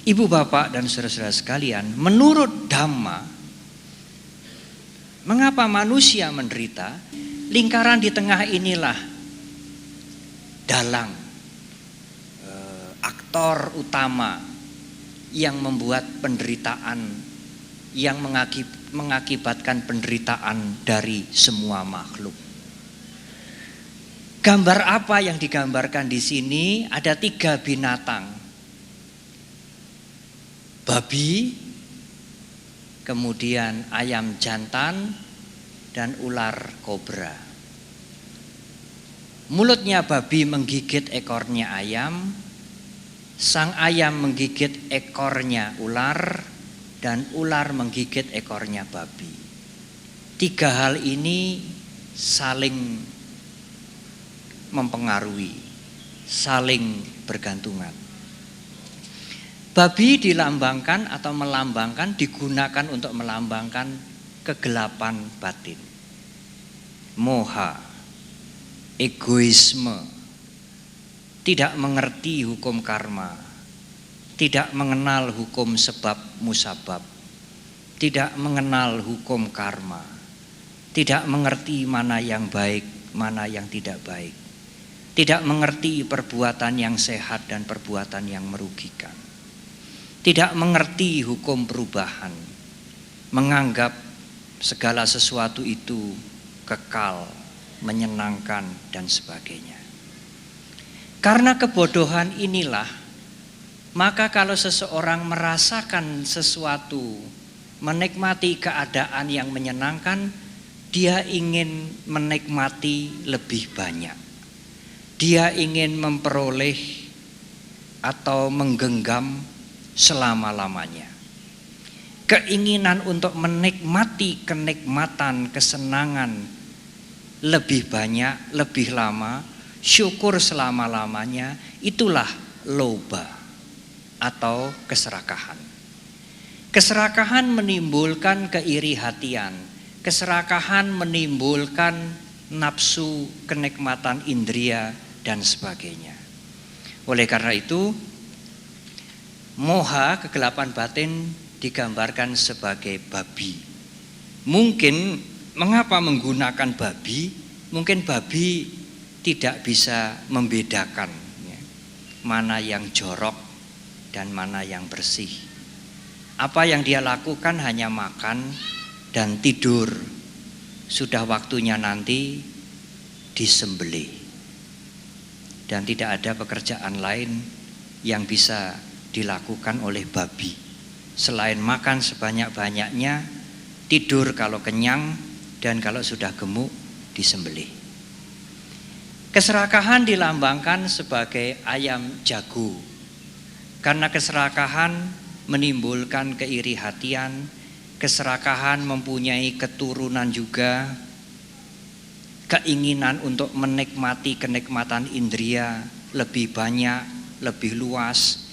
Ibu bapak dan saudara-saudara sekalian, menurut Dhamma, mengapa manusia menderita? Lingkaran di tengah inilah dalang, aktor utama yang membuat penderitaan, yang mengakibatkan penderitaan dari semua makhluk. Gambar apa yang digambarkan di sini? Ada 3 binatang. Babi, kemudian ayam jantan, dan ular kobra. Mulutnya babi menggigit ekornya ayam, sang ayam menggigit ekornya ular, dan ular menggigit ekornya babi. 3 hal ini saling mempengaruhi, saling bergantungan. Babi dilambangkan atau melambangkan, digunakan untuk melambangkan kegelapan batin, moha, egoisme, tidak mengerti hukum karma, tidak mengenal hukum sebab musabab, tidak mengenal hukum karma, tidak mengerti mana yang baik, mana yang tidak baik, tidak mengerti perbuatan yang sehat dan perbuatan yang merugikan, tidak mengerti hukum perubahan, menganggap segala sesuatu itu kekal, menyenangkan, dan sebagainya. Karena kebodohan inilah, maka kalau seseorang merasakan sesuatu, menikmati keadaan yang menyenangkan, dia ingin menikmati lebih banyak. Dia ingin memperoleh atau menggenggam selama-lamanya. Keinginan untuk menikmati kenikmatan, kesenangan lebih banyak, lebih lama, syukur selama-lamanya, itulah loba atau keserakahan. Keserakahan menimbulkan keiri hatian, keserakahan menimbulkan nafsu, kenikmatan indria, dan sebagainya. Oleh karena itu, moha, kegelapan batin, digambarkan sebagai babi. Mungkin mengapa menggunakan babi? Mungkin babi tidak bisa membedakan mana yang jorok dan mana yang bersih. Apa yang dia lakukan hanya makan dan tidur. Sudah waktunya nanti disembelih. Dan tidak ada pekerjaan lain yang bisa dilakukan oleh babi selain makan sebanyak-banyaknya, tidur kalau kenyang, dan kalau sudah gemuk disembelih. Keserakahan dilambangkan sebagai ayam jago, karena keserakahan menimbulkan keiri hatian, keserakahan mempunyai keturunan juga, keinginan untuk menikmati kenikmatan indria lebih banyak, lebih luas,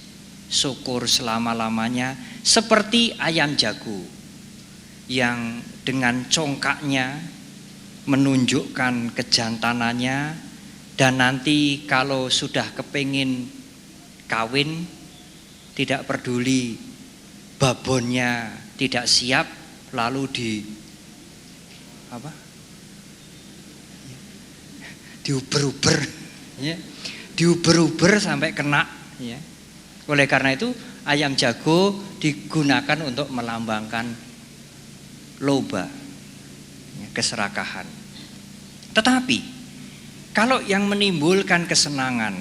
syukur selama-lamanya, seperti ayam jago yang dengan congkaknya menunjukkan kejantanannya, dan nanti kalau sudah kepingin kawin, tidak peduli babonnya tidak siap, lalu diuber-uber, ya, diuber-uber sampai kena, ya. Oleh karena itu Ayam jago digunakan untuk melambangkan loba, keserakahan. Tetapi kalau yang menimbulkan kesenangan,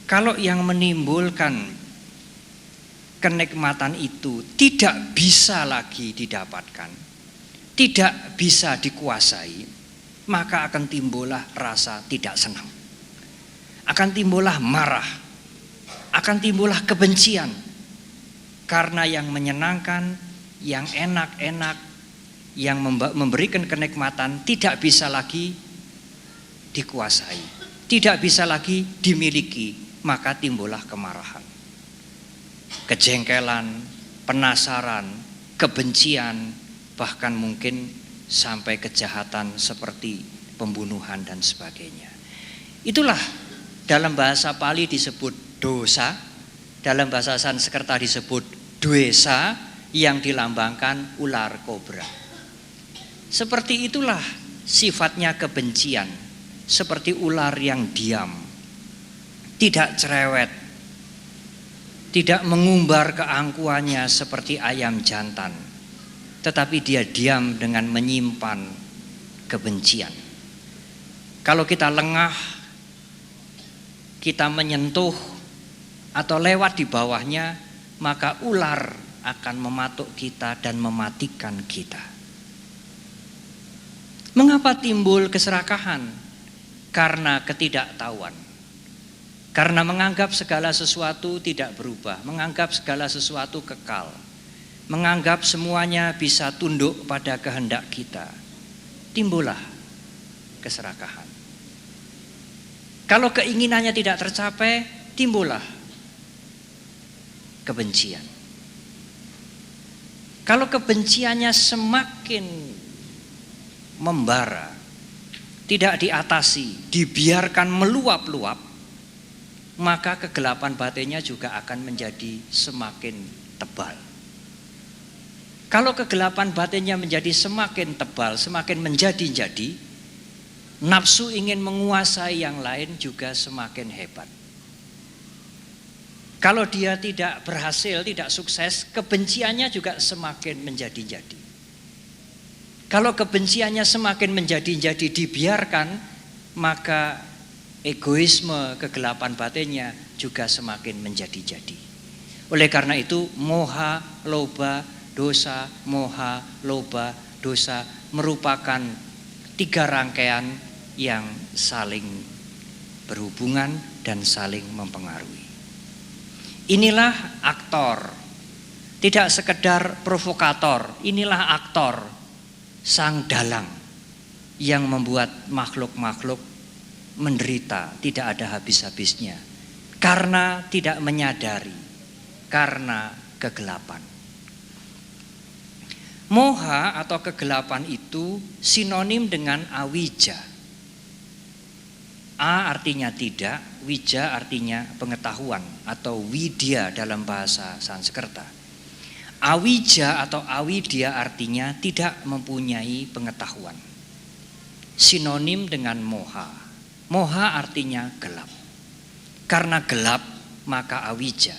kalau yang menimbulkan kenikmatan itu tidak bisa lagi didapatkan, tidak bisa dikuasai, maka akan timbullah rasa tidak senang, akan timbullah marah, akan timbullah kebencian. Karena yang menyenangkan, yang enak-enak, yang memberikan kenikmatan tidak bisa lagi dikuasai, tidak bisa lagi dimiliki, maka timbullah kemarahan, kejengkelan, penasaran, kebencian, bahkan mungkin sampai kejahatan seperti pembunuhan dan sebagainya. Itulah dalam bahasa Pali disebut dosa, dalam bahasa Sanskerta disebut dwesa, yang dilambangkan ular kobra. Seperti itulah sifatnya kebencian, seperti ular yang diam, tidak cerewet, tidak mengumbar keangkuhannya seperti ayam jantan, tetapi dia diam dengan menyimpan kebencian. Kalau kita lengah, kita menyentuh atau lewat di bawahnya, maka ular akan mematuk kita dan mematikan kita. Mengapa timbul keserakahan? Karena ketidaktahuan. Karena menganggap segala sesuatu tidak berubah, menganggap segala sesuatu kekal, menganggap semuanya bisa tunduk pada kehendak kita, timbullah keserakahan. Kalau keinginannya tidak tercapai, timbullah kebencian. Kalau kebenciannya semakin membara, tidak diatasi, dibiarkan meluap-luap, maka kegelapan batinnya juga akan menjadi semakin tebal. Kalau kegelapan batinnya menjadi semakin tebal, semakin menjadi-jadi, nafsu ingin menguasai yang lain juga semakin hebat. Kalau dia tidak berhasil, tidak sukses, kebenciannya juga semakin menjadi-jadi. Kalau kebenciannya semakin menjadi-jadi dibiarkan, maka egoisme, kegelapan batinnya juga semakin menjadi-jadi. Oleh karena itu, moha, loba, dosa, moha, loba, dosa merupakan 3 rangkaian yang saling berhubungan dan saling mempengaruhi. Inilah aktor, tidak sekedar provokator, inilah aktor, sang dalang yang membuat makhluk-makhluk menderita tidak ada habis-habisnya karena tidak menyadari, karena kegelapan. Moha atau kegelapan itu sinonim dengan awija. A artinya tidak, wija artinya pengetahuan atau widya dalam bahasa Sanskerta. Awija atau awidya artinya tidak mempunyai pengetahuan. Sinonim dengan moha. Moha artinya gelap. Karena gelap maka awija.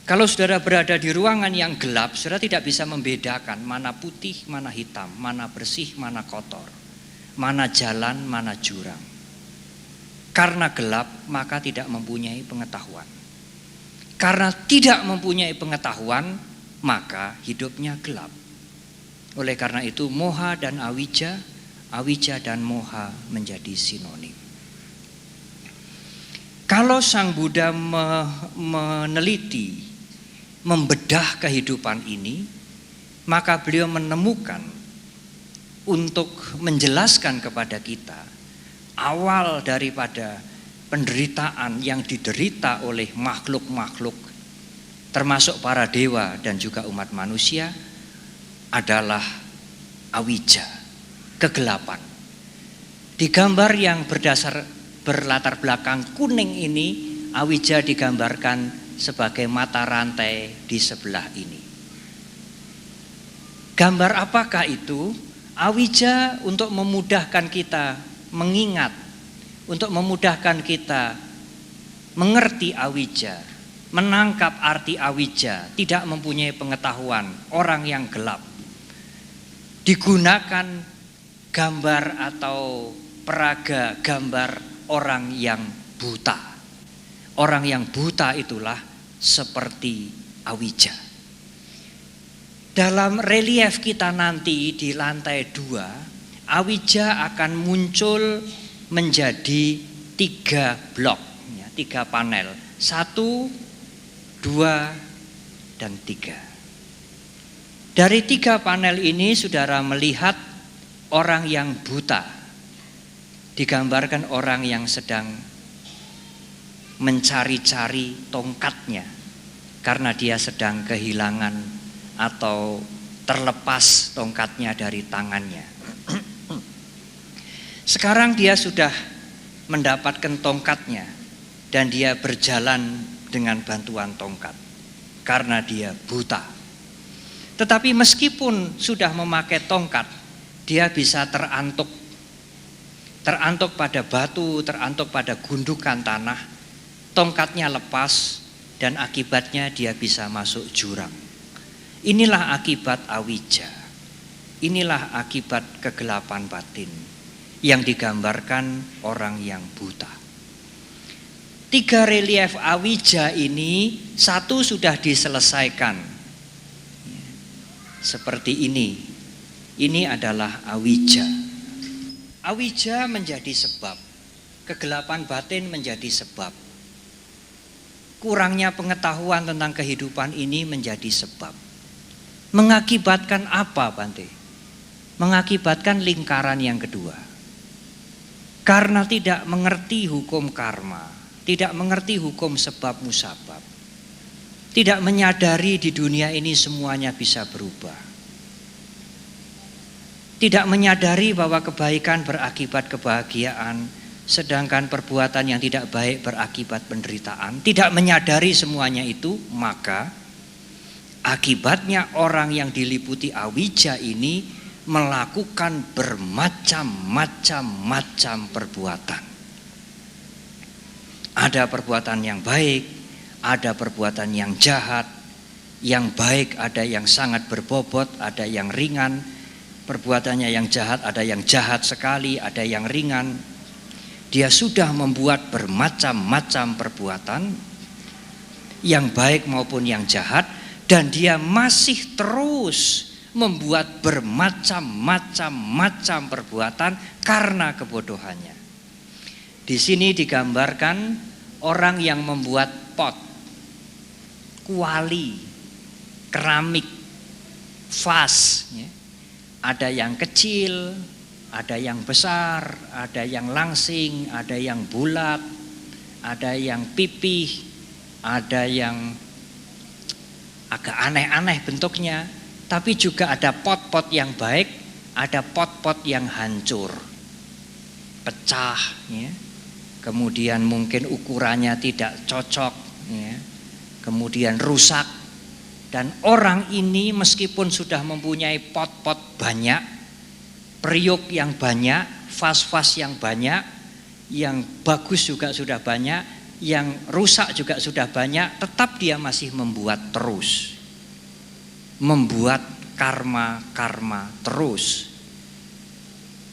Kalau saudara berada di ruangan yang gelap, saudara tidak bisa membedakan mana putih, mana hitam, mana bersih, mana kotor, mana jalan, mana jurang. Karena gelap maka tidak mempunyai pengetahuan. Karena tidak mempunyai pengetahuan maka hidupnya gelap. Oleh karena itu moha dan awija, awija dan moha menjadi sinonim. Kalau Sang Buddha meneliti, membedah kehidupan ini, maka beliau menemukan untuk menjelaskan kepada kita awal daripada penderitaan yang diderita oleh makhluk-makhluk termasuk para dewa dan juga umat manusia adalah awija, kegelapan. Di gambar yang berlatar belakang kuning ini, awija digambarkan sebagai mata rantai di sebelah ini. Gambar apakah itu? Awija untuk memudahkan kita mengingat, untuk memudahkan kita mengerti awija. menangkap arti awija, tidak mempunyai pengetahuan, orang yang gelap. Digunakan gambar atau peraga gambar orang yang buta. Orang yang buta itulah seperti awija. Dalam relief kita nanti di lantai 2, awija akan muncul menjadi 3 blok, 3 panel. 1, 2, dan 3. Dari 3 panel ini saudara melihat orang yang buta. Digambarkan orang yang sedang mencari-cari tongkatnya karena dia sedang kehilangan atau terlepas tongkatnya dari tangannya. Sekarang dia sudah mendapatkan tongkatnya dan dia berjalan dengan bantuan tongkat karena dia buta. Tetapi meskipun sudah memakai tongkat, dia bisa terantuk pada batu, terantuk pada gundukan tanah. Tongkatnya lepas dan akibatnya dia bisa masuk jurang. Inilah akibat awija. Inilah akibat kegelapan batin yang digambarkan orang yang buta. 3 relief awija ini, 1 sudah diselesaikan. Seperti ini. Ini adalah awija. Awija menjadi sebab. Kegelapan batin menjadi sebab. Kurangnya pengetahuan tentang kehidupan ini menjadi sebab. Mengakibatkan apa, Bante? Mengakibatkan lingkaran yang kedua. Karena tidak mengerti hukum karma, tidak mengerti hukum sebab musabab, tidak menyadari di dunia ini semuanya bisa berubah, tidak menyadari bahwa kebaikan berakibat kebahagiaan, sedangkan perbuatan yang tidak baik berakibat penderitaan, tidak menyadari semuanya itu, maka akibatnya orang yang diliputi awija ini melakukan bermacam-macam perbuatan. Ada perbuatan yang baik, ada perbuatan yang jahat. Yang baik ada yang sangat berbobot, ada yang ringan. Perbuatannya yang jahat ada yang jahat sekali, ada yang ringan. Dia sudah membuat bermacam-macam perbuatan, yang baik maupun yang jahat, dan dia masih terus membuat bermacam-macam perbuatan karena kebodohannya. Di sini digambarkan orang yang membuat pot, kuali, keramik, vas. Ada yang kecil, ada yang besar, ada yang langsing, ada yang bulat, ada yang pipih, ada yang agak aneh-aneh bentuknya. Tapi juga ada pot-pot yang baik, ada pot-pot yang hancur, pecah, kemudian mungkin ukurannya tidak cocok, kemudian rusak. Dan orang ini meskipun sudah mempunyai pot-pot banyak, periuk yang banyak, vas-vas yang banyak, yang bagus juga sudah banyak, yang rusak juga sudah banyak, tetap dia masih membuat terus, membuat karma-karma terus,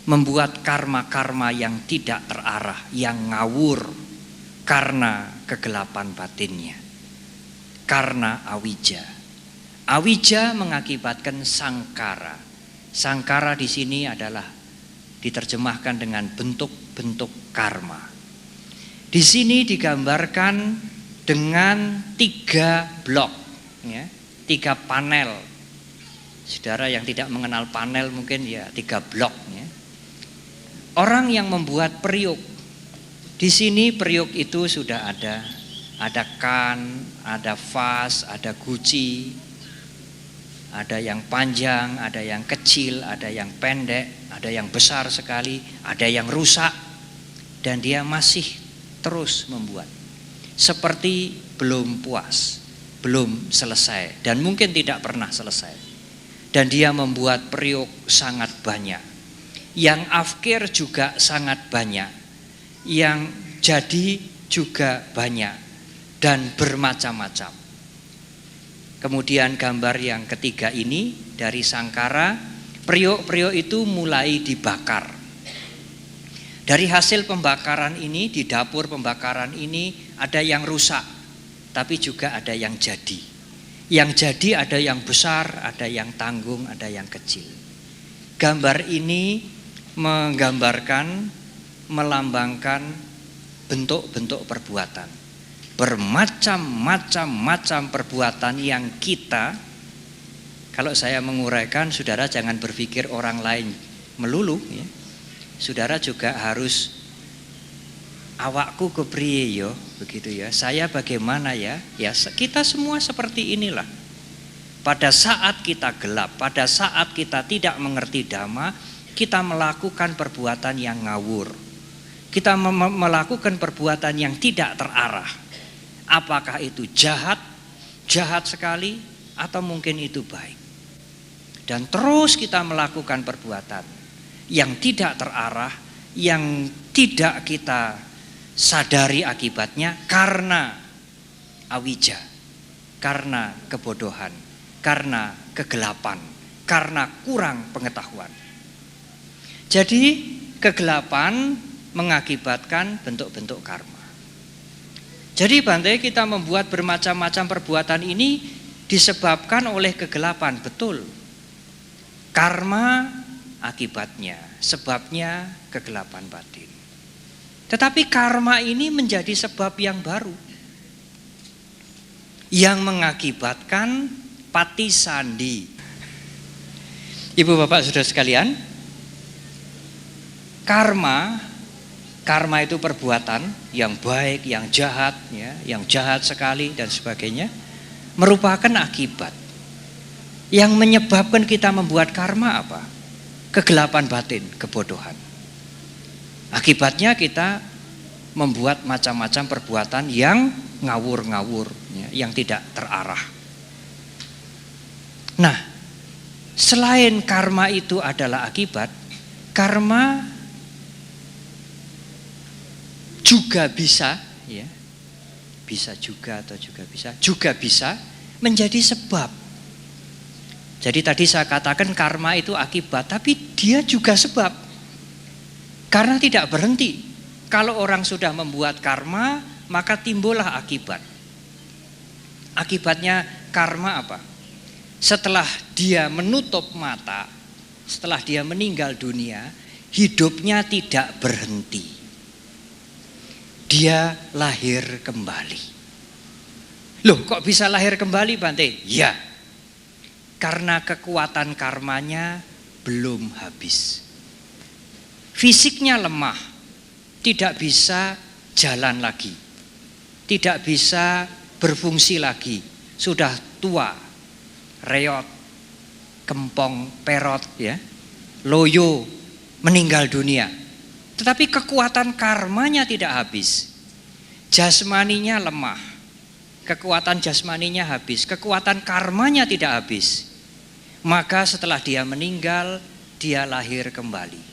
membuat karma-karma yang tidak terarah, yang ngawur karena kegelapan batinnya, karena awija. Awija mengakibatkan sangkara. Sangkara di sini adalah diterjemahkan dengan bentuk-bentuk karma. Di sini digambarkan dengan 3 blok, 3 panel. Saudara yang tidak mengenal panel mungkin ya 3 blok. Orang yang membuat periuk, di sini periuk itu sudah ada kan, ada vas, ada guci, ada yang panjang, ada yang kecil, ada yang pendek, ada yang besar sekali, ada yang rusak, dan dia masih terus membuat seperti belum puas, belum selesai, dan mungkin tidak pernah selesai. Dan dia membuat periuk sangat banyak, yang afkir juga sangat banyak, yang jadi juga banyak, dan bermacam-macam. Kemudian gambar yang ketiga ini dari sangkara, periuk-periuk itu mulai dibakar. Dari hasil pembakaran ini, di dapur pembakaran ini ada yang rusak, tapi juga ada yang jadi. Yang jadi ada yang besar, ada yang tanggung, ada yang kecil. Gambar ini menggambarkan, melambangkan bentuk-bentuk perbuatan. Bermacam-macam perbuatan yang kita, kalau saya menguraikan, saudara jangan berpikir orang lain melulu, ya. Saudara juga harus awakku kepriye yo, begitu ya. Saya bagaimana ya? Ya kita semua seperti inilah. Pada saat kita gelap, pada saat kita tidak mengerti dhamma, kita melakukan perbuatan yang ngawur. Kita melakukan perbuatan yang tidak terarah. Apakah itu jahat sekali, atau mungkin itu baik. Dan terus kita melakukan perbuatan yang tidak terarah, yang tidak kita sadari akibatnya karena awija, karena kebodohan, karena kegelapan, karena kurang pengetahuan. Jadi kegelapan mengakibatkan bentuk-bentuk karma. Jadi Bante, kita membuat bermacam-macam perbuatan ini disebabkan oleh kegelapan, betul. Karma akibatnya, sebabnya kegelapan batin. Tetapi karma ini menjadi sebab yang baru, yang mengakibatkan patisandi. Ibu bapak saudara sekalian, karma itu perbuatan yang baik, yang jahat, ya, yang jahat sekali dan sebagainya, merupakan akibat. Yang menyebabkan kita membuat karma apa? Kegelapan batin, kebodohan. Akibatnya kita membuat macam-macam perbuatan yang ngawur-ngawur, ya, yang tidak terarah. Nah, selain karma itu adalah akibat, karma juga bisa, ya, bisa juga atau juga bisa menjadi sebab. Jadi tadi saya katakan karma itu akibat, tapi dia juga sebab. Karena tidak berhenti. Kalau orang sudah membuat karma, maka timbullah akibat. Akibatnya karma apa? Setelah dia menutup mata, setelah dia meninggal dunia, hidupnya tidak berhenti. Dia lahir kembali. Loh, kok bisa lahir kembali, Bante? Ya, karena kekuatan karmanya belum habis. Fisiknya lemah, tidak bisa jalan lagi, tidak bisa berfungsi lagi, sudah tua, reot, kempong, perot, ya, loyo, meninggal dunia. Tetapi kekuatan karmanya tidak habis. Jasmaninya lemah, kekuatan jasmaninya habis, kekuatan karmanya tidak habis. Maka setelah dia meninggal, dia lahir kembali.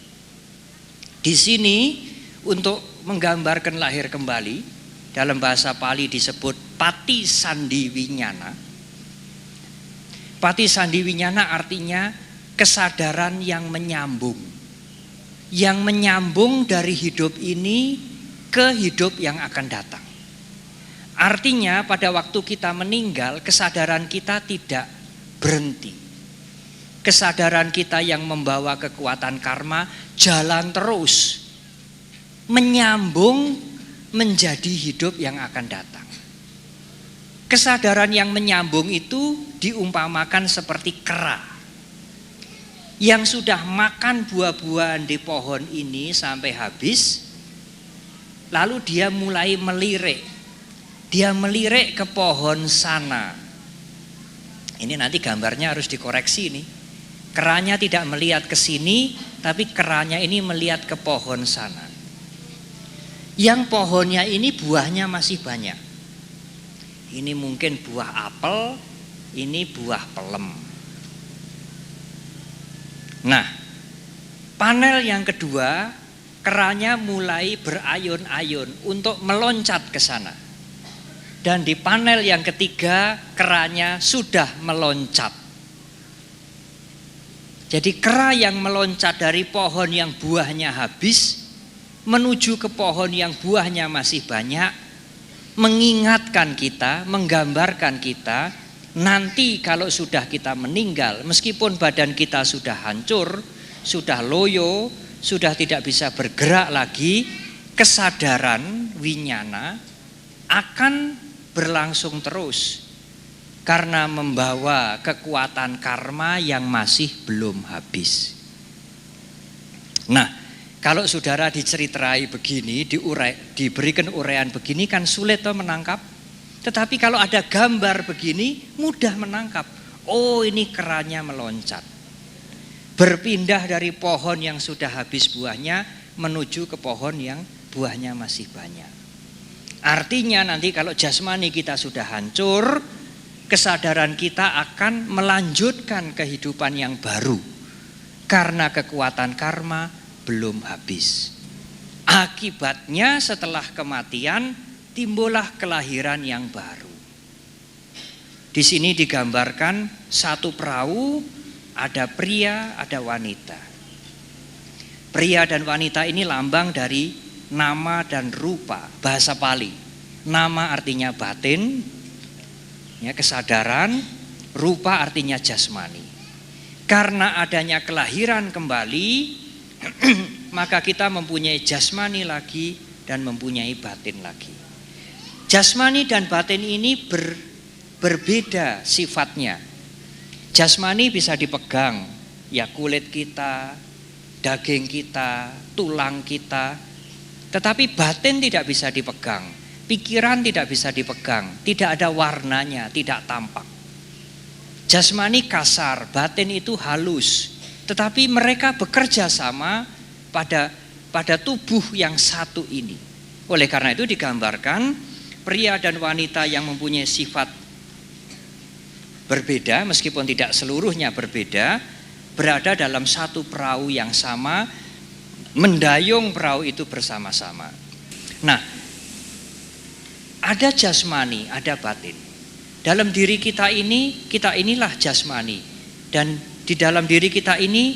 Di sini untuk menggambarkan lahir kembali, dalam bahasa Pali disebut patisandiwinyana. Patisandiwinyana artinya kesadaran yang menyambung. Yang menyambung dari hidup ini ke hidup yang akan datang. Artinya pada waktu kita meninggal, kesadaran kita tidak berhenti. Kesadaran kita yang membawa kekuatan karma jalan terus, menyambung menjadi hidup yang akan datang. Kesadaran yang menyambung itu diumpamakan seperti kera yang sudah makan buah-buahan di pohon ini sampai habis, lalu dia mulai melirik. Dia melirik ke pohon sana. Ini nanti gambarnya harus dikoreksi nih. Keranya tidak melihat ke sini, tapi keranya ini melihat ke pohon sana. Yang pohonnya ini buahnya masih banyak. Ini mungkin buah apel, ini buah pelem. Nah, panel yang kedua, keranya mulai berayun-ayun untuk meloncat ke sana. Dan di panel yang ketiga keranya sudah meloncat. Jadi kera yang meloncat dari pohon yang buahnya habis menuju ke pohon yang buahnya masih banyak, mengingatkan kita, menggambarkan kita, nanti kalau sudah kita meninggal, meskipun badan kita sudah hancur, sudah loyo, sudah tidak bisa bergerak lagi, kesadaran winyana akan berlangsung terus karena membawa kekuatan karma yang masih belum habis. Nah, kalau saudara diceritai begini, diberikan uraian begini kan sulit toh menangkap. Tetapi kalau ada gambar begini mudah menangkap. Oh, ini keranya meloncat. Berpindah dari pohon yang sudah habis buahnya menuju ke pohon yang buahnya masih banyak. Artinya nanti kalau jasmani kita sudah hancur, kesadaran kita akan melanjutkan kehidupan yang baru. Karena kekuatan karma belum habis. Akibatnya setelah kematian timbullah kelahiran yang baru. Di sini digambarkan satu perahu, ada pria, ada wanita. Pria dan wanita ini lambang dari nama dan rupa, bahasa Pali. Nama artinya batin, ya, kesadaran, rupa artinya jasmani. Karena adanya kelahiran kembali, maka kita mempunyai jasmani lagi dan mempunyai batin lagi. Jasmani dan batin ini berbeda sifatnya. Jasmani bisa dipegang, ya kulit kita, daging kita, tulang kita. Tetapi batin tidak bisa dipegang, pikiran tidak bisa dipegang, tidak ada warnanya, tidak tampak. Jasmani kasar, batin itu halus. Tetapi mereka bekerja sama pada tubuh yang satu ini. Oleh karena itu digambarkan pria dan wanita yang mempunyai sifat berbeda, meskipun tidak seluruhnya berbeda, berada dalam satu perahu yang sama, mendayung perahu itu bersama-sama. Nah, ada jasmani, ada batin. Dalam diri kita inilah jasmani, dan di dalam diri kita ini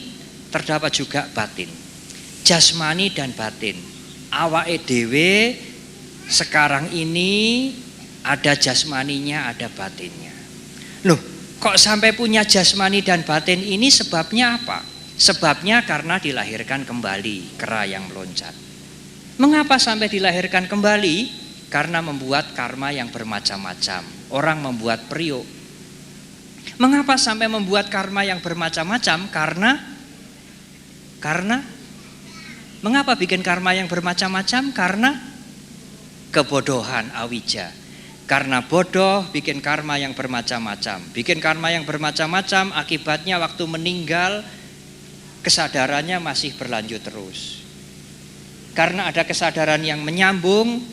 terdapat juga batin. Jasmani dan batin. Awake dhewe sekarang ini ada jasmaninya, ada batinnya. Loh, kok sampai punya jasmani dan batin ini sebabnya apa? Sebabnya karena dilahirkan kembali, kera yang meloncat. Mengapa sampai dilahirkan kembali? Karena membuat karma yang bermacam-macam. Orang membuat periuk. Mengapa sampai membuat karma yang bermacam-macam? Karena mengapa bikin karma yang bermacam-macam? Karena kebodohan, awija. Karena bodoh bikin karma yang bermacam-macam. Bikin karma yang bermacam-macam, akibatnya waktu meninggal kesadarannya masih berlanjut terus. Karena ada kesadaran yang menyambung,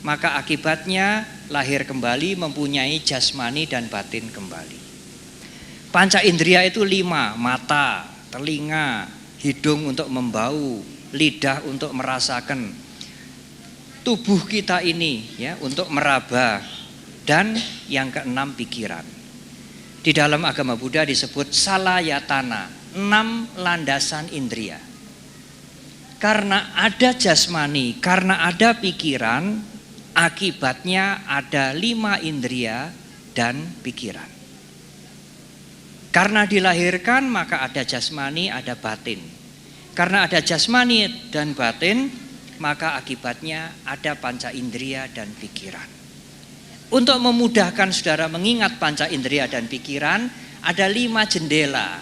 maka akibatnya lahir kembali mempunyai jasmani dan batin kembali. Panca indera itu 5, mata, telinga, hidung untuk membau, lidah untuk merasakan, tubuh kita ini ya untuk meraba, dan yang keenam pikiran. Di dalam agama Buddha disebut salayatana, 6 landasan indria. Karena ada jasmani, karena ada pikiran, akibatnya ada 5 indria dan pikiran. Karena dilahirkan maka ada jasmani, ada batin. Karena ada jasmani dan batin, maka akibatnya ada panca indera dan pikiran. Untuk memudahkan saudara mengingat panca indera dan pikiran, ada 5 jendela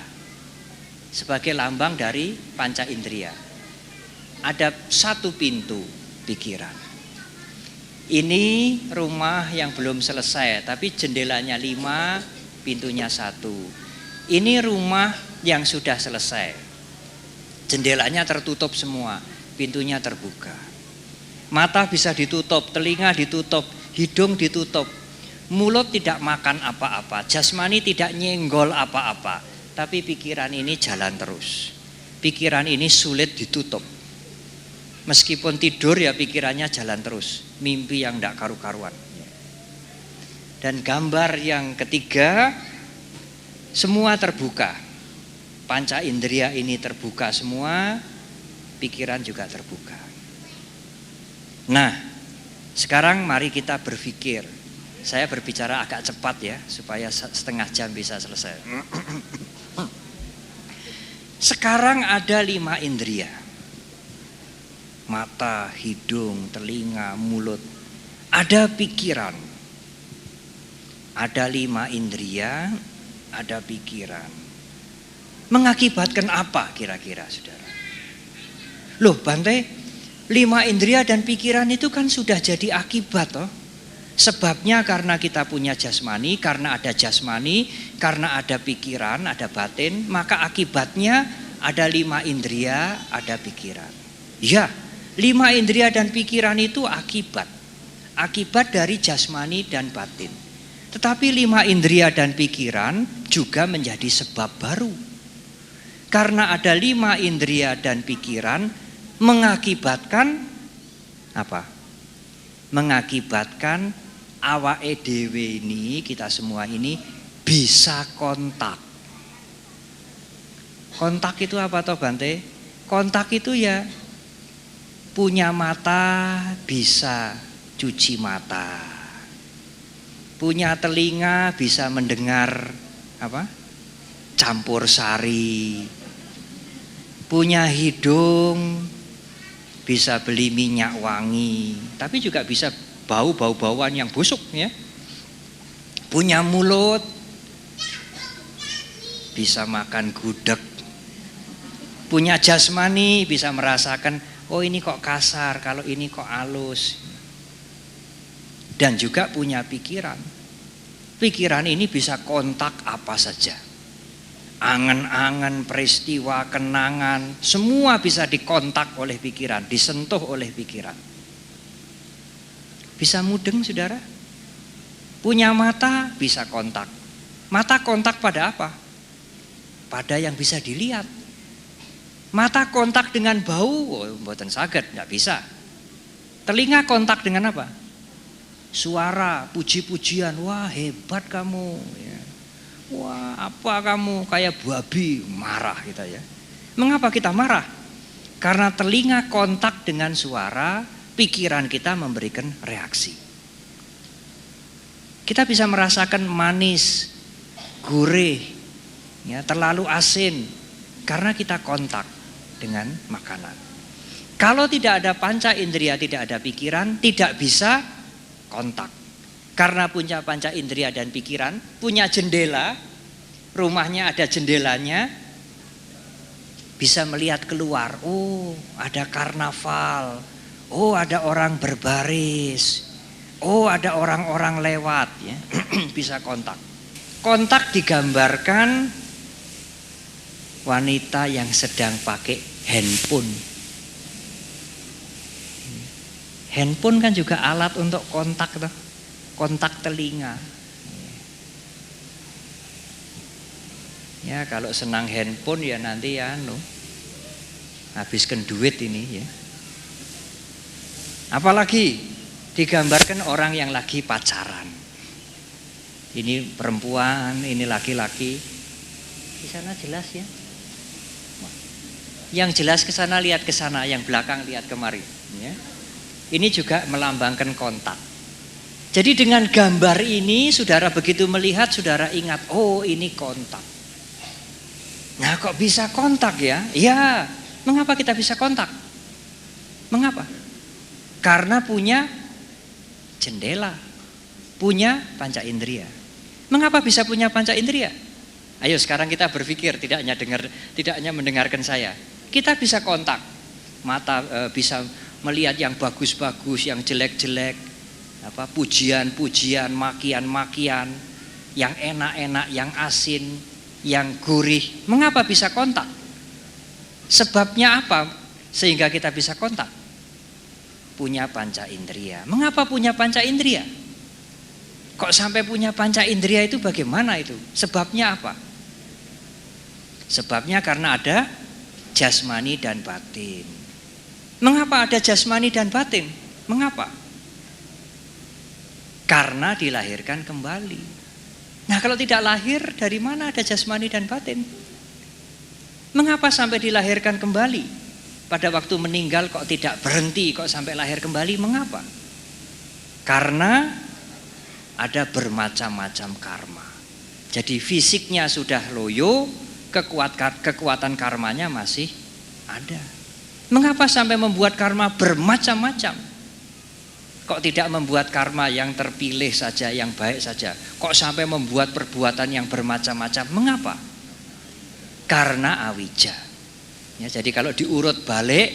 sebagai lambang dari panca indera. Ada 1 pintu pikiran. Ini rumah yang belum selesai, tapi jendelanya 5, pintunya 1. Ini rumah yang sudah selesai. Jendelanya tertutup semua, pintunya terbuka. Mata bisa ditutup, telinga ditutup, hidung ditutup. Mulut tidak makan apa-apa, jasmani tidak nyenggol apa-apa. Tapi pikiran ini jalan terus. Pikiran ini sulit ditutup. Meskipun tidur ya pikirannya jalan terus. Mimpi yang tidak karu-karuan. Dan gambar yang ketiga, semua terbuka. Panca indera ini terbuka semua, pikiran juga terbuka. Nah, sekarang mari kita berpikir. Saya berbicara agak cepat ya, supaya setengah jam bisa selesai. Sekarang ada 5 indera. Mata, hidung, telinga, mulut. Ada pikiran. Ada 5 indera, ada pikiran. Mengakibatkan apa kira-kira, saudara? Loh, Bante, 5 indera dan pikiran itu kan sudah jadi akibat toh. Sebabnya karena kita punya jasmani, karena ada jasmani, karena ada pikiran, ada batin, maka akibatnya ada 5 indera, ada pikiran. Ya, 5 indera dan pikiran itu akibat. Akibat dari jasmani dan batin. Tetapi 5 indera dan pikiran juga menjadi sebab baru. Karena ada 5 indera dan pikiran mengakibatkan apa? Mengakibatkan awake dhewe ini, kita semua ini bisa kontak. Kontak itu apa toh, Bante? Kontak itu ya punya mata bisa cuci mata. Punya telinga bisa mendengar apa? Campur sari. Punya hidung bisa beli minyak wangi, tapi juga bisa bau-bauan yang busuk ya. Punya mulut bisa makan gudeg. Punya jasmani bisa merasakan, oh ini kok kasar, kalau ini kok halus. Dan juga punya pikiran. Pikiran ini bisa kontak apa saja. Angan-angan, peristiwa, kenangan, semua bisa dikontak oleh pikiran, disentuh oleh pikiran. Bisa mudeng, saudara? Punya mata bisa kontak. Mata kontak pada apa? Pada yang bisa dilihat. Mata kontak dengan bau, oh, mboten saged, enggak bisa. Telinga kontak dengan apa? Suara, puji-pujian, wah hebat kamu. Ya. Wah apa kamu, kayak babi, marah kita ya. Mengapa kita marah? Karena telinga kontak dengan suara, pikiran kita memberikan reaksi. Kita bisa merasakan manis, gurih, ya, terlalu asin, karena kita kontak dengan makanan. Kalau tidak ada panca indera, tidak ada pikiran, tidak bisa kontak. Karena punya panca indera dan pikiran, punya jendela, rumahnya ada jendelanya, bisa melihat keluar, oh ada karnaval, oh ada orang berbaris, oh ada orang-orang lewat ya. Bisa kontak. Kontak digambarkan wanita yang sedang pakai handphone. Handphone kan juga alat untuk kontak toh. Kontak telinga. Ya kalau senang handphone ya nanti ya habiskan duit ini ya. Apalagi digambarkan orang yang lagi pacaran. Ini perempuan, ini laki-laki. Di sana jelas ya. Yang jelas ke sana lihat ke sana, yang belakang lihat kemari. Ya. Ini juga melambangkan kontak. Jadi dengan gambar ini, saudara begitu melihat, saudara ingat, oh ini kontak. Nah kok bisa kontak ya? Ya, mengapa kita bisa kontak? Mengapa? Karena punya jendela, punya panca indera. Mengapa bisa punya panca indera? Ayo sekarang kita berpikir, tidak hanya mendengarkan saya. Kita bisa kontak, mata bisa melihat yang bagus-bagus, yang jelek-jelek. Pujian-pujian, makian-makian, yang enak-enak, yang asin, yang gurih. Mengapa bisa kontak? Sebabnya apa sehingga kita bisa kontak? Punya panca indera. Mengapa punya panca indera? Kok sampai punya panca indera itu bagaimana itu? Sebabnya apa? Sebabnya karena ada jasmani dan batin. Mengapa ada jasmani dan batin? Mengapa? Karena dilahirkan kembali. Nah, kalau tidak lahir, dari mana ada jasmani dan batin? Mengapa sampai dilahirkan kembali? Pada waktu meninggal kok tidak berhenti, kok sampai lahir kembali? Mengapa? Karena ada bermacam-macam karma. Jadi fisiknya sudah loyo, kekuatan karmanya masih ada. Mengapa sampai membuat karma bermacam-macam? Kok tidak membuat karma yang terpilih saja, yang baik saja? Kok sampai membuat perbuatan yang bermacam-macam? Mengapa? Karena awija. Ya, jadi kalau diurut balik,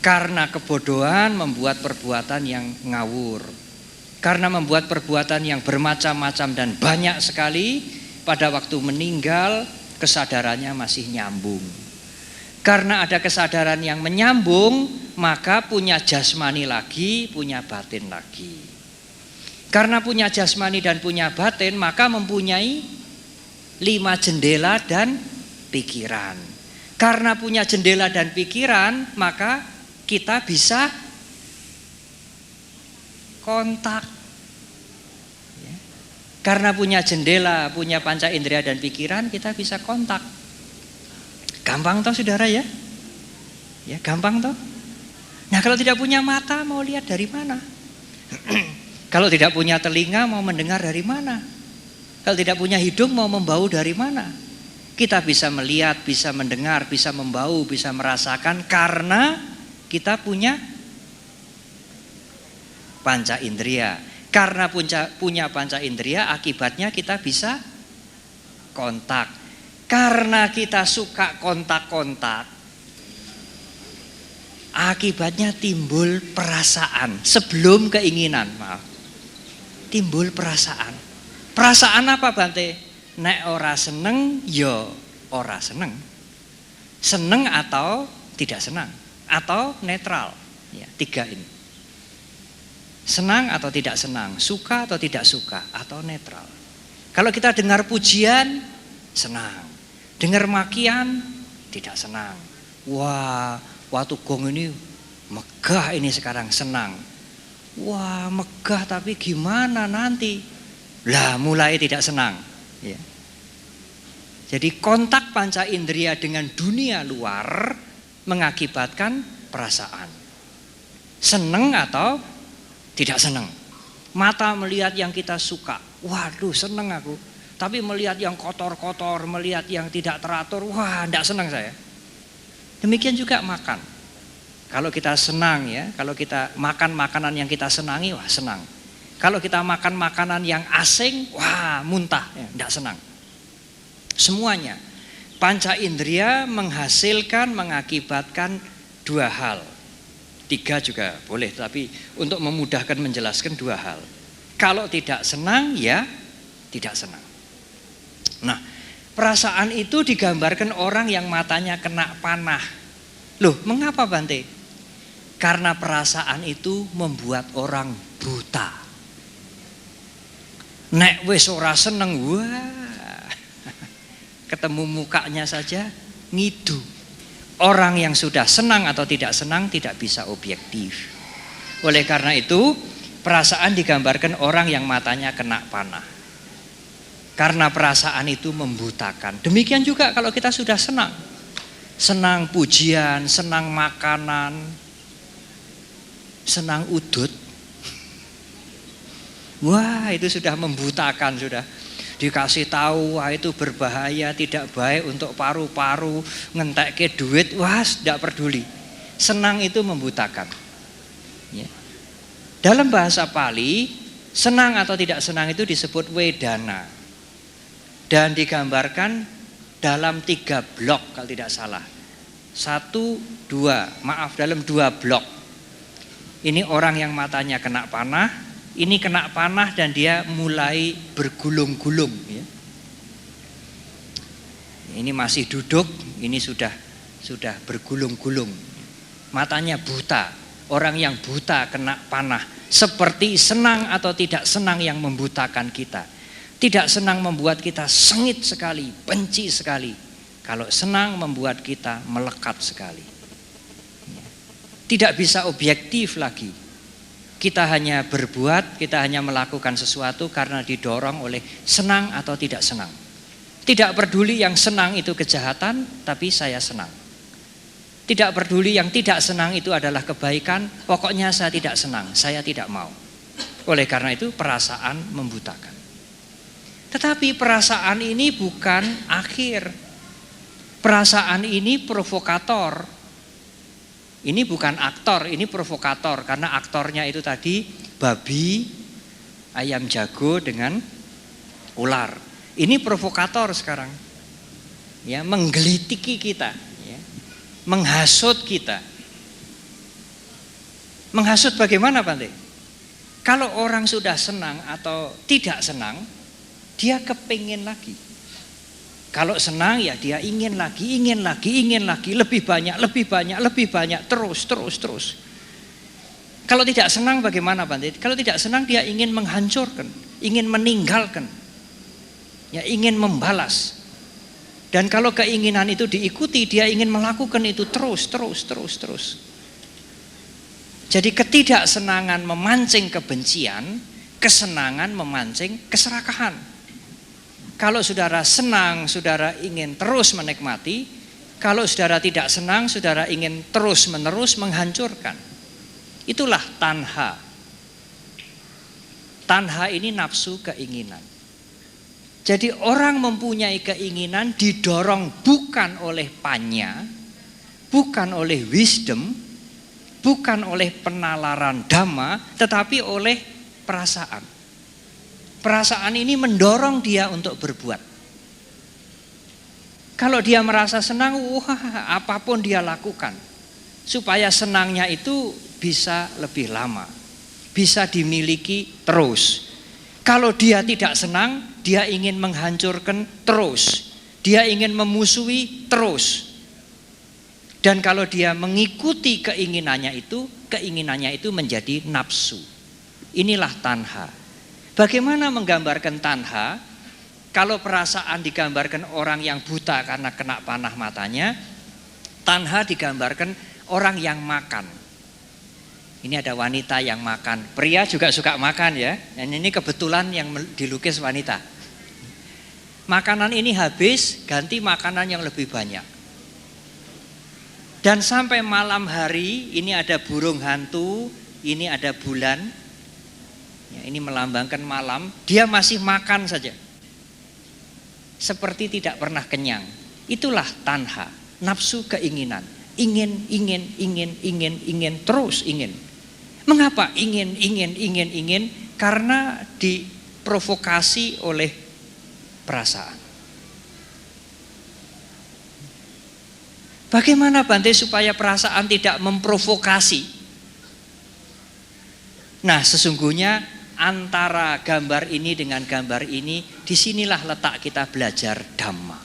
karena kebodohan membuat perbuatan yang ngawur. Karena membuat perbuatan yang bermacam-macam dan banyak sekali, pada waktu meninggal kesadarannya masih nyambung. Karena ada kesadaran yang menyambung, maka punya jasmani lagi, punya batin lagi. Karena punya jasmani dan punya batin, maka mempunyai 5 jendela dan pikiran. Karena punya jendela dan pikiran, maka kita bisa kontak. Karena punya jendela, punya panca indera dan pikiran, kita bisa kontak. Gampang toh saudara ya? Ya gampang toh. Nah kalau tidak punya mata mau lihat dari mana? Kalau tidak punya telinga mau mendengar dari mana? Kalau tidak punya hidung mau membau dari mana? Kita bisa melihat, bisa mendengar, bisa membau, bisa merasakan karena kita punya panca indera. Karena punya panca indera, akibatnya kita bisa kontak. Karena kita suka kontak-kontak, akibatnya timbul perasaan sebelum keinginan. Maaf, timbul perasaan. Perasaan apa Bante? Nek ora seneng, yo ora seneng. Seneng atau tidak senang, atau netral. Ya, 3 ini. Senang atau tidak senang, suka atau tidak suka, atau netral. Kalau kita dengar pujian, senang. Dengar makian, tidak senang. Wah, waktu gong ini megah ini sekarang, senang. Wah, megah tapi gimana nanti? Lah, mulai tidak senang. Ya. Jadi kontak panca indera dengan dunia luar mengakibatkan perasaan. Senang atau tidak senang. Mata melihat yang kita suka, waduh senang aku. Tapi melihat yang kotor-kotor, melihat yang tidak teratur, wah tidak senang saya. Demikian juga makan. Kalau kita senang ya, kalau kita makan makanan yang kita senangi, wah senang. Kalau kita makan makanan yang asing, wah muntah, ya, tidak senang. Semuanya. Panca indera menghasilkan, mengakibatkan 2 hal. 3 juga boleh, tapi untuk memudahkan menjelaskan 2 hal. Kalau tidak senang, ya tidak senang. Nah, perasaan itu digambarkan orang yang matanya kena panah. Loh, mengapa Bante? Karena perasaan itu membuat orang buta. Nek wis ora seneng, wah, ketemu mukanya saja ngidu. Orang yang sudah senang atau tidak senang tidak bisa objektif. Oleh karena itu, perasaan digambarkan orang yang matanya kena panah. Karena perasaan itu membutakan. Demikian juga kalau kita sudah senang. Senang pujian, senang makanan, senang udut. Wah, itu sudah membutakan sudah. Dikasih tahu, wah itu berbahaya, tidak baik untuk paru-paru, ngentekke duit, wah tidak peduli. Senang itu membutakan. Ya. Dalam bahasa Pali, senang atau tidak senang itu disebut wedana. Dan digambarkan dalam 3 blok kalau tidak salah. 1, 2, maaf dalam 2 blok. Ini orang yang matanya kena panah, ini kena panah dan dia mulai bergulung-gulung. Ya. Ini masih duduk, ini sudah bergulung-gulung. Matanya buta, orang yang buta kena panah. Seperti senang atau tidak senang yang membutakan kita. Tidak senang membuat kita sengit sekali, benci sekali. Kalau senang membuat kita melekat sekali. Tidak bisa objektif lagi. Kita hanya berbuat, kita hanya melakukan sesuatu karena didorong oleh senang atau tidak senang. Tidak peduli yang senang itu kejahatan, tapi saya senang. Tidak peduli yang tidak senang itu adalah kebaikan, pokoknya saya tidak senang, saya tidak mau. Oleh karena itu perasaan membutakan. Tetapi perasaan ini bukan akhir. Perasaan ini provokator. Ini bukan aktor, ini provokator. Karena aktornya itu tadi babi, ayam jago dengan ular. Ini provokator sekarang. Ya, menggelitiki kita, ya. Menghasut kita. Menghasut bagaimana, Bante? Kalau orang sudah senang atau tidak senang, dia kepingin lagi. Kalau senang ya dia ingin lagi, lebih banyak, terus. Kalau tidak senang bagaimana, Bante? Kalau tidak senang dia ingin menghancurkan, ingin meninggalkan, ya ingin membalas. Dan kalau keinginan itu diikuti, dia ingin melakukan itu terus. Jadi ketidaksenangan memancing kebencian, kesenangan memancing keserakahan. Kalau saudara senang, saudara ingin terus menikmati. Kalau saudara tidak senang, saudara ingin terus-menerus menghancurkan. Itulah tanha. Tanha ini nafsu keinginan. Jadi orang mempunyai keinginan didorong bukan oleh panya, bukan oleh wisdom, bukan oleh penalaran dhamma, tetapi oleh perasaan. Perasaan ini mendorong dia untuk berbuat. Kalau dia merasa senang, wah apapun dia lakukan. Supaya senangnya itu bisa lebih lama. Bisa dimiliki terus. Kalau dia tidak senang, dia ingin menghancurkan terus. Dia ingin memusuhi terus. Dan kalau dia mengikuti keinginannya itu menjadi nafsu. Inilah tanha. Bagaimana menggambarkan tanha? Kalau perasaan digambarkan orang yang buta karena kena panah matanya, tanha digambarkan orang yang makan. Ini ada wanita yang makan. Pria juga suka makan ya. Dan ini kebetulan yang dilukis wanita. Makanan ini habis, ganti makanan yang lebih banyak. Dan sampai malam hari ini ada burung hantu, ini ada bulan. Ya, ini melambangkan malam, dia masih makan saja. Seperti tidak pernah kenyang. Itulah tanha, nafsu keinginan. Ingin, terus ingin. Mengapa ingin? Karena diprovokasi oleh perasaan. Bagaimana Bante supaya perasaan tidak memprovokasi? Nah, sesungguhnya antara gambar ini dengan gambar ini, disinilah letak kita belajar Dhamma.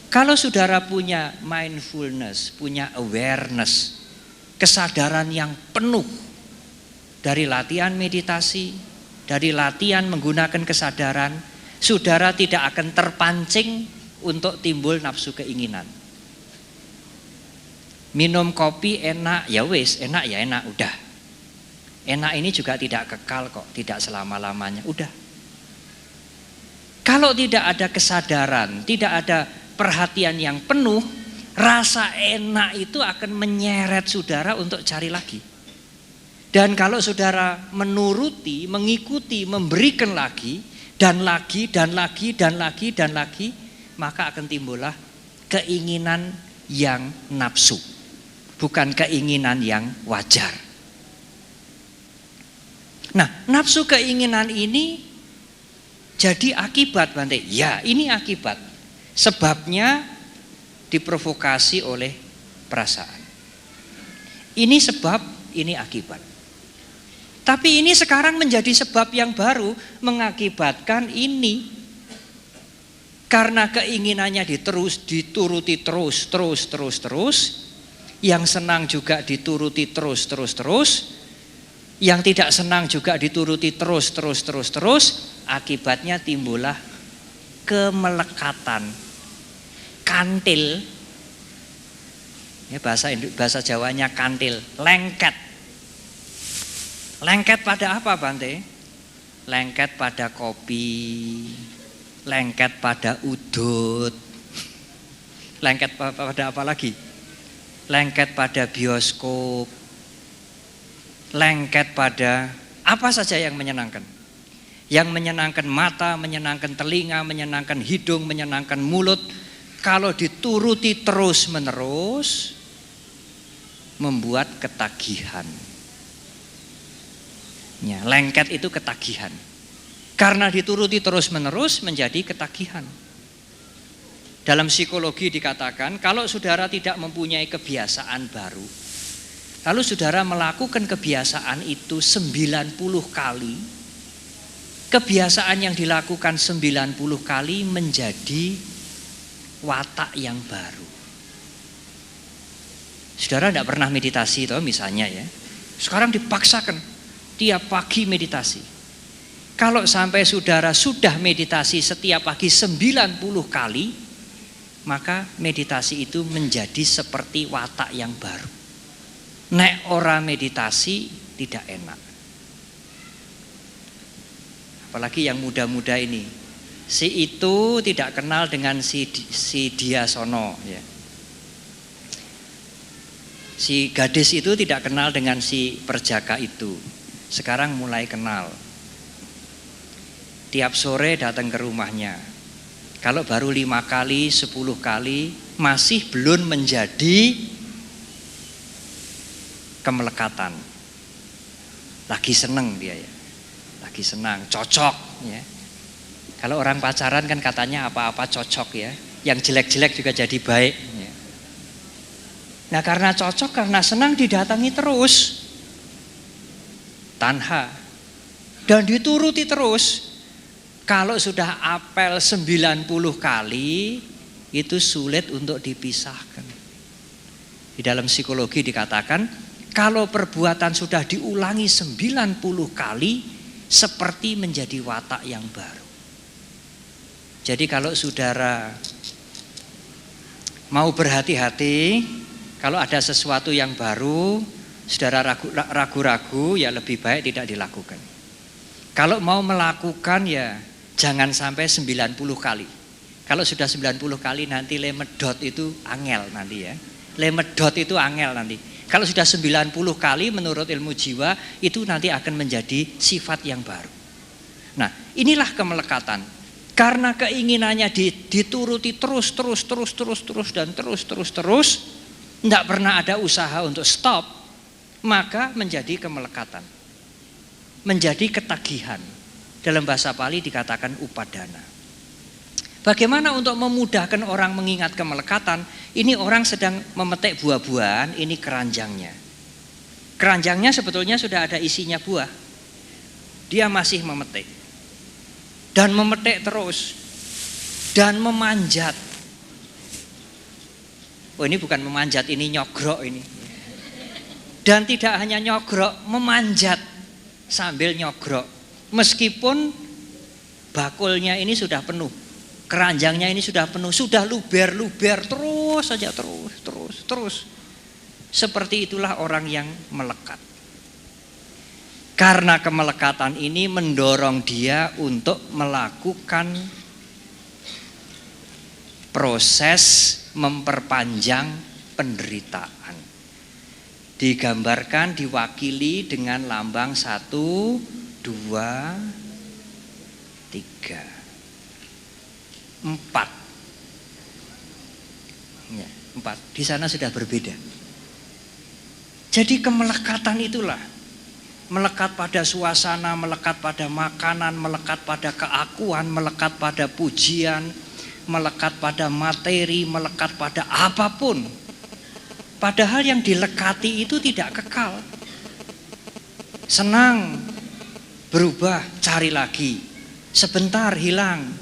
Kalau saudara punya mindfulness, punya awareness, kesadaran yang penuh dari latihan meditasi, dari latihan menggunakan kesadaran, saudara tidak akan terpancing untuk timbul nafsu keinginan. Minum kopi enak, ya wis, enak ya enak, udah. Enak ini juga tidak kekal kok, tidak selama-lamanya, udah. Kalau tidak ada kesadaran, tidak ada perhatian yang penuh, rasa enak itu akan menyeret saudara untuk cari lagi. Dan kalau saudara menuruti, mengikuti, memberikan lagi, dan lagi, maka akan timbullah keinginan yang nafsu. Bukan keinginan yang wajar. Nah, nafsu keinginan ini jadi akibat, Bante. Ya, ini akibat. Sebabnya diprovokasi oleh perasaan. Ini sebab, ini akibat. Tapi ini sekarang menjadi sebab yang baru mengakibatkan ini. Karena keinginannya dituruti terus. Yang senang juga dituruti terus. Yang tidak senang juga dituruti terus. Akibatnya timbullah kemelekatan, kantil. Ya, bahasa Jawanya kantil, lengket. Lengket pada apa, Bante? Lengket pada kopi, lengket pada udut, lengket pada apa lagi? Lengket pada bioskop, lengket pada apa saja yang menyenangkan. Yang menyenangkan mata, menyenangkan telinga, menyenangkan hidung, menyenangkan mulut. Kalau dituruti terus menerus, membuat ketagihan. Ya, lengket itu ketagihan. Karena dituruti terus menerus menjadi ketagihan. Dalam psikologi dikatakan kalau saudara tidak mempunyai kebiasaan baru, lalu saudara melakukan kebiasaan itu 90 kali, kebiasaan yang dilakukan 90 kali menjadi watak yang baru. Saudara tidak pernah meditasi toh misalnya ya. Sekarang dipaksakan tiap pagi meditasi. Kalau sampai saudara sudah meditasi setiap pagi 90 kali, maka meditasi itu menjadi seperti watak yang baru. Nek ora meditasi tidak enak. Apalagi yang muda-muda ini. Si itu tidak kenal dengan si dia sono ya. Si gadis itu tidak kenal dengan si perjaka itu. Sekarang mulai kenal. Tiap sore datang ke rumahnya. Kalau baru 5 kali, 10 kali masih belum menjadi kemelekatan. Lagi seneng dia ya. Lagi senang, cocok ya. Kalau orang pacaran kan katanya apa-apa cocok ya. Yang jelek-jelek juga jadi baik ya. Nah karena cocok, karena senang didatangi terus. Tanha. Dan dituruti terus. Kalau sudah apel 90 kali, itu sulit untuk dipisahkan. Di dalam psikologi dikatakan, kalau perbuatan sudah diulangi 90 kali, seperti menjadi watak yang baru. Jadi kalau saudara mau berhati-hati, kalau ada sesuatu yang baru, saudara ragu-ragu, ya lebih baik tidak dilakukan. Kalau mau melakukan ya jangan sampai 90 kali. Kalau sudah 90 kali nanti lemedot itu angel nanti ya. Lemedot itu angel nanti. Kalau sudah 90 kali menurut ilmu jiwa itu nanti akan menjadi sifat yang baru. Nah inilah kemelekatan. Karena keinginannya dituruti terus, tidak pernah ada usaha untuk stop, maka menjadi kemelekatan. Menjadi ketagihan. Dalam bahasa Pali dikatakan upadana. Bagaimana untuk memudahkan orang mengingat kemelekatan? Ini orang sedang memetik buah-buahan, ini keranjangnya. Keranjangnya sebetulnya sudah ada isinya buah. Dia masih memetik. Dan memetik terus. Dan memanjat. Oh ini bukan memanjat, ini nyogrok ini. Dan tidak hanya nyogrok, memanjat sambil nyogrok. Meskipun bakulnya ini sudah penuh, keranjangnya ini sudah penuh, sudah luber terus saja, terus. Seperti itulah orang yang melekat. Karena kemelekatan ini mendorong dia untuk melakukan proses memperpanjang penderitaan. Digambarkan, diwakili dengan lambang 1, 2, 3, 4. Ya, 4. Di sana sudah berbeda. Jadi kemelekatan itulah. Melekat pada suasana, melekat pada makanan, melekat pada keakuan, melekat pada pujian, melekat pada materi, melekat pada apapun. Padahal yang dilekati itu tidak kekal. Senang, berubah, cari lagi. Sebentar hilang,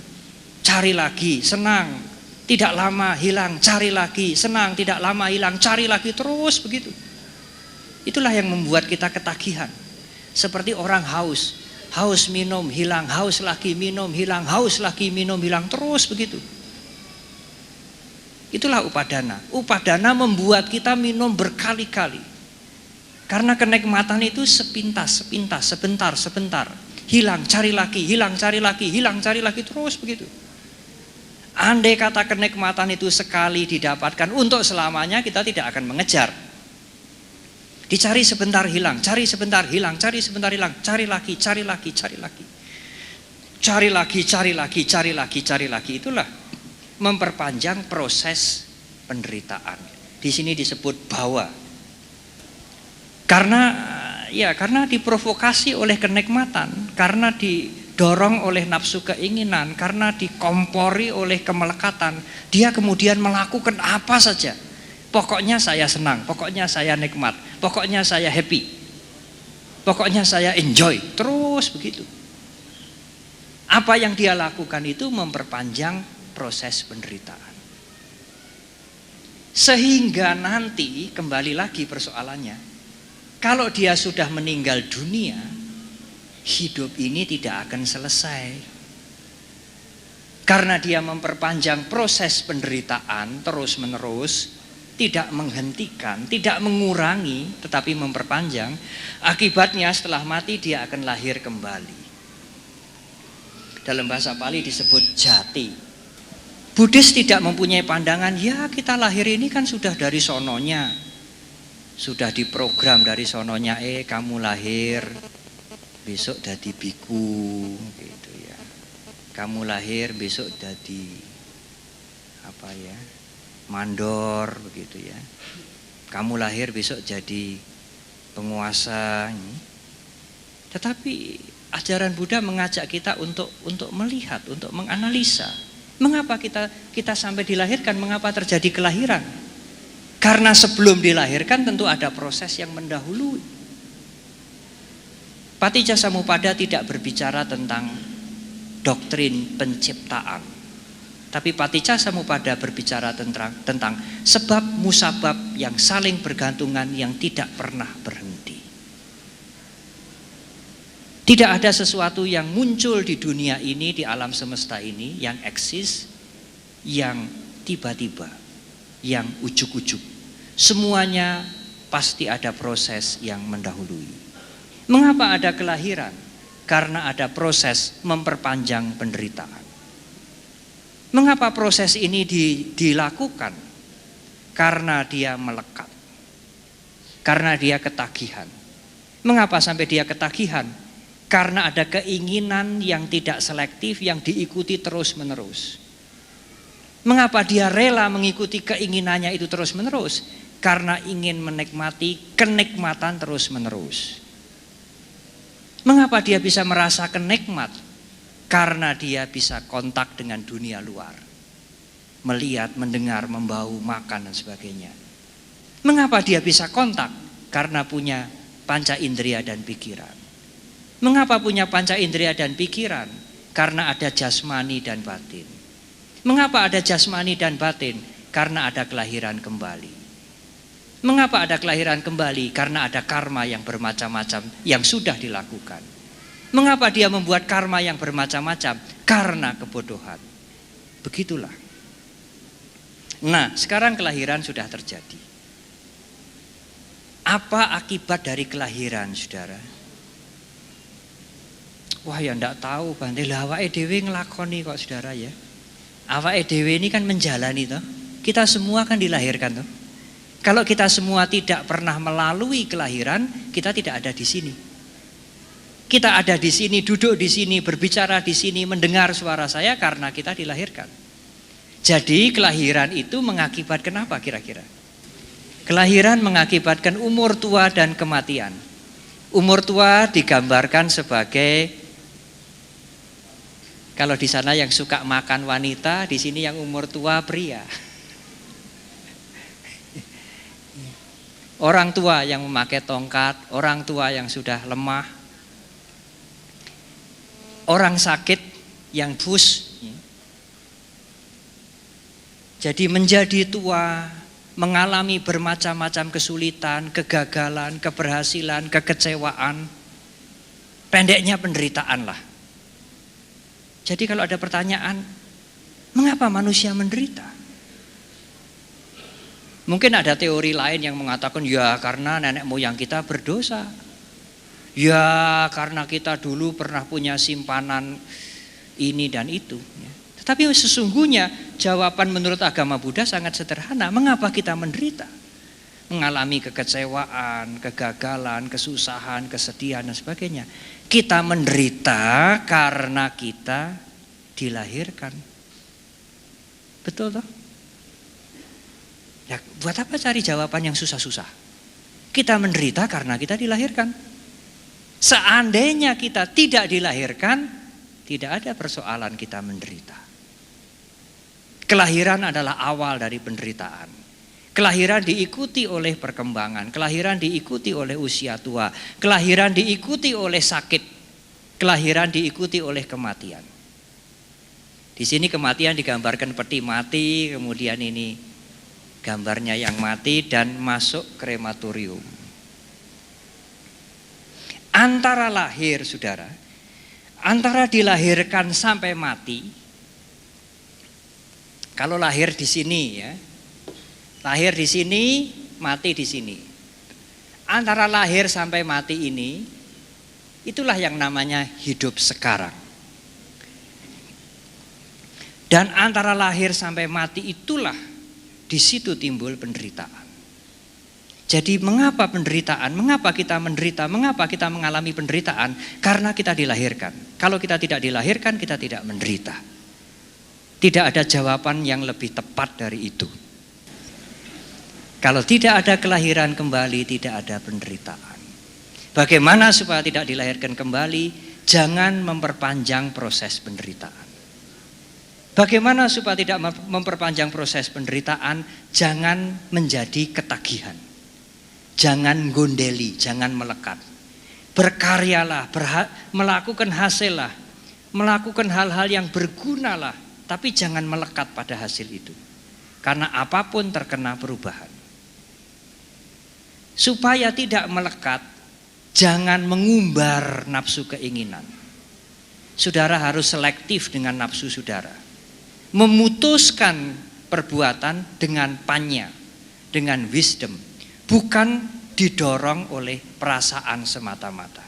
cari lagi, senang. Tidak lama hilang, cari lagi, senang. Tidak lama hilang, cari lagi, terus begitu. Itulah yang membuat kita ketagihan. Seperti orang haus. Haus minum, hilang, haus lagi minum, hilang, haus lagi minum, hilang, terus begitu. Itulah upadana. Upadana membuat kita minum berkali-kali. Karena kenikmatan itu sepintas, sebentar. Hilang, cari lagi, terus begitu. Andai kata kenikmatan itu sekali didapatkan untuk selamanya, kita tidak akan mengejar. Dicari sebentar hilang, cari lagi. Cari lagi, itulah memperpanjang proses penderitaan. Di sini disebut bawa. Karena diprovokasi oleh kenikmatan, karena didorong oleh nafsu keinginan, karena dikompori oleh kemelekatan, dia kemudian melakukan apa saja. Pokoknya saya senang, pokoknya saya nikmat, pokoknya saya happy, pokoknya saya enjoy, terus begitu. Apa yang dia lakukan itu memperpanjang proses penderitaan. Sehingga nanti, kembali lagi persoalannya, kalau dia sudah meninggal dunia, hidup ini tidak akan selesai. Karena dia memperpanjang proses penderitaan terus-menerus, tidak menghentikan, tidak mengurangi, tetapi memperpanjang. Akibatnya setelah mati dia akan lahir kembali. Dalam bahasa Pali disebut jati. Buddhis tidak mempunyai pandangan, ya kita lahir ini kan sudah dari sononya, sudah diprogram dari sononya, kamu lahir besok jadi biku gitu ya. Kamu lahir besok jadi mandor begitu ya. Kamu lahir besok jadi penguasa. Tetapi ajaran Buddha mengajak kita untuk melihat, untuk menganalisa. Mengapa kita sampai dilahirkan? Mengapa terjadi kelahiran? Karena sebelum dilahirkan tentu ada proses yang mendahului. Paticcasamuppada tidak berbicara tentang doktrin penciptaan, tapi Paticcasamuppada berbicara tentang sebab musabab yang saling bergantungan yang tidak pernah berhenti. Tidak ada sesuatu yang muncul di dunia ini, di alam semesta ini, yang eksis, yang tiba-tiba, yang ujuk-ujuk. Semuanya pasti ada proses yang mendahului. Mengapa ada kelahiran? Karena ada proses memperpanjang penderitaan. Mengapa proses ini dilakukan? Karena dia melekat. Karena dia ketagihan. Mengapa sampai dia ketagihan? Karena ada keinginan yang tidak selektif yang diikuti terus-menerus. Mengapa dia rela mengikuti keinginannya itu terus-menerus? Karena ingin menikmati kenikmatan terus-menerus. Mengapa dia bisa merasakan nikmat? Karena dia bisa kontak dengan dunia luar. Melihat, mendengar, membau, makan dan sebagainya. Mengapa dia bisa kontak? Karena punya panca indera dan pikiran. Mengapa punya panca indera dan pikiran? Karena ada jasmani dan batin. Mengapa ada jasmani dan batin? Karena ada kelahiran kembali. Mengapa ada kelahiran kembali? Karena ada karma yang bermacam-macam yang sudah dilakukan. Mengapa dia membuat karma yang bermacam-macam? Karena kebodohan. Begitulah. Nah, sekarang kelahiran sudah terjadi. Apa akibat dari kelahiran, saudara? Wah, ya enggak tahu, Bante. Lah awake dhewe nglakoni kok, saudara ya. Awake dhewe ini kan menjalani toh. Kita semua kan dilahirkan toh. Kalau kita semua tidak pernah melalui kelahiran, kita tidak ada di sini. Kita ada di sini, duduk di sini, berbicara di sini, mendengar suara saya karena kita dilahirkan. Jadi kelahiran itu mengakibatkan apa kira-kira? Kelahiran mengakibatkan umur tua dan kematian. Umur tua digambarkan sebagai, kalau di sana yang suka makan wanita, di sini yang umur tua pria. Orang tua yang memakai tongkat, orang tua yang sudah lemah, orang sakit yang bus. Jadi menjadi tua, mengalami bermacam-macam kesulitan, kegagalan, keberhasilan, kekecewaan. Pendeknya penderitaan lah. Jadi kalau ada pertanyaan, mengapa manusia menderita? Mungkin ada teori lain yang mengatakan ya karena nenek moyang kita berdosa. Ya karena kita dulu pernah punya simpanan ini dan itu. Tetapi sesungguhnya jawaban menurut agama Buddha sangat sederhana. Mengapa kita menderita? Mengalami kekecewaan, kegagalan, kesusahan, kesedihan dan sebagainya. Kita menderita karena kita dilahirkan. Betul toh? Ya, buat apa cari jawaban yang susah-susah? Kita menderita karena kita dilahirkan. Seandainya kita tidak dilahirkan, tidak ada persoalan kita menderita. Kelahiran adalah awal dari penderitaan. Kelahiran diikuti oleh perkembangan, kelahiran diikuti oleh usia tua, kelahiran diikuti oleh sakit, kelahiran diikuti oleh kematian. Di sini kematian digambarkan peti mati, kemudian ini gambarnya yang mati dan masuk krematorium. Antara lahir, saudara, antara dilahirkan sampai mati. Kalau lahir di sini ya, lahir di sini, mati di sini. Antara lahir sampai mati ini, itulah yang namanya hidup sekarang. Dan antara lahir sampai mati itulah di situ timbul penderitaan. Jadi mengapa penderitaan? Mengapa kita menderita? Mengapa kita mengalami penderitaan? Karena kita dilahirkan. Kalau kita tidak dilahirkan, kita tidak menderita. Tidak ada jawaban yang lebih tepat dari itu. Kalau tidak ada kelahiran kembali, tidak ada penderitaan. Bagaimana supaya tidak dilahirkan kembali? Jangan memperpanjang proses penderitaan. Bagaimana supaya tidak memperpanjang proses penderitaan? Jangan menjadi ketagihan. Jangan gondeli, jangan melekat. Berkaryalah, melakukan hasillah, melakukan hal-hal yang bergunalah, tapi jangan melekat pada hasil itu. Karena apapun terkena perubahan. Supaya tidak melekat, jangan mengumbar nafsu keinginan. Saudara harus selektif dengan nafsu saudara. Memutuskan perbuatan dengan panya, dengan wisdom, bukan didorong oleh perasaan semata-mata.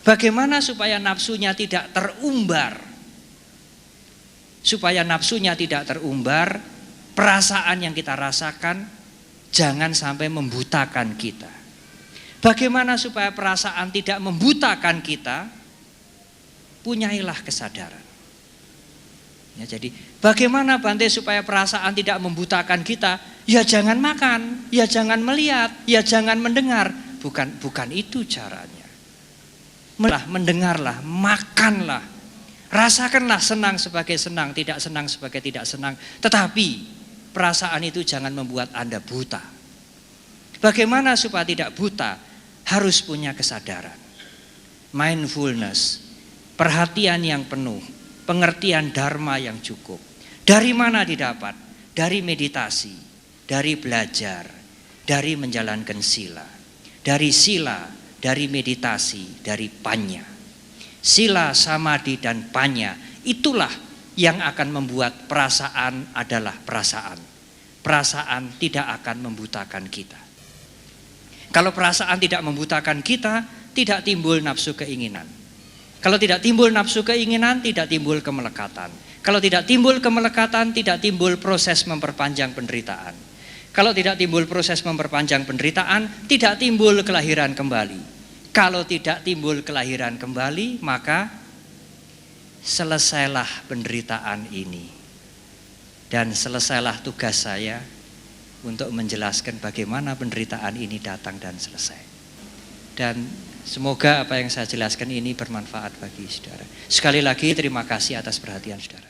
Bagaimana supaya nafsunya tidak terumbar? Supaya nafsunya tidak terumbar, perasaan yang kita rasakan jangan sampai membutakan kita. Bagaimana supaya perasaan tidak membutakan kita? Punyailah kesadaran. Ya, jadi bagaimana Bante supaya perasaan tidak membutakan kita? Ya jangan makan, ya jangan melihat, ya jangan mendengar. Bukan itu caranya. Mendengarlah, makanlah. Rasakanlah senang sebagai senang, tidak senang sebagai tidak senang. Tetapi perasaan itu jangan membuat Anda buta. Bagaimana supaya tidak buta? Harus punya kesadaran. Mindfulness, perhatian yang penuh. Pengertian dharma yang cukup. Dari mana didapat? Dari meditasi, dari belajar, dari menjalankan sila. Dari sila, dari meditasi, dari panya. Sila, samadhi, dan panya, itulah yang akan membuat perasaan adalah perasaan. Perasaan tidak akan membutakan kita. Kalau perasaan tidak membutakan kita, tidak timbul nafsu keinginan. Kalau tidak timbul nafsu keinginan, tidak timbul kemelekatan. Kalau tidak timbul kemelekatan, tidak timbul proses memperpanjang penderitaan. Kalau tidak timbul proses memperpanjang penderitaan, tidak timbul kelahiran kembali. Kalau tidak timbul kelahiran kembali, maka selesailah penderitaan ini. Dan selesailah tugas saya untuk menjelaskan bagaimana penderitaan ini datang dan selesai. Dan semoga apa yang saya jelaskan ini bermanfaat bagi saudara. Sekali lagi terima kasih atas perhatian saudara.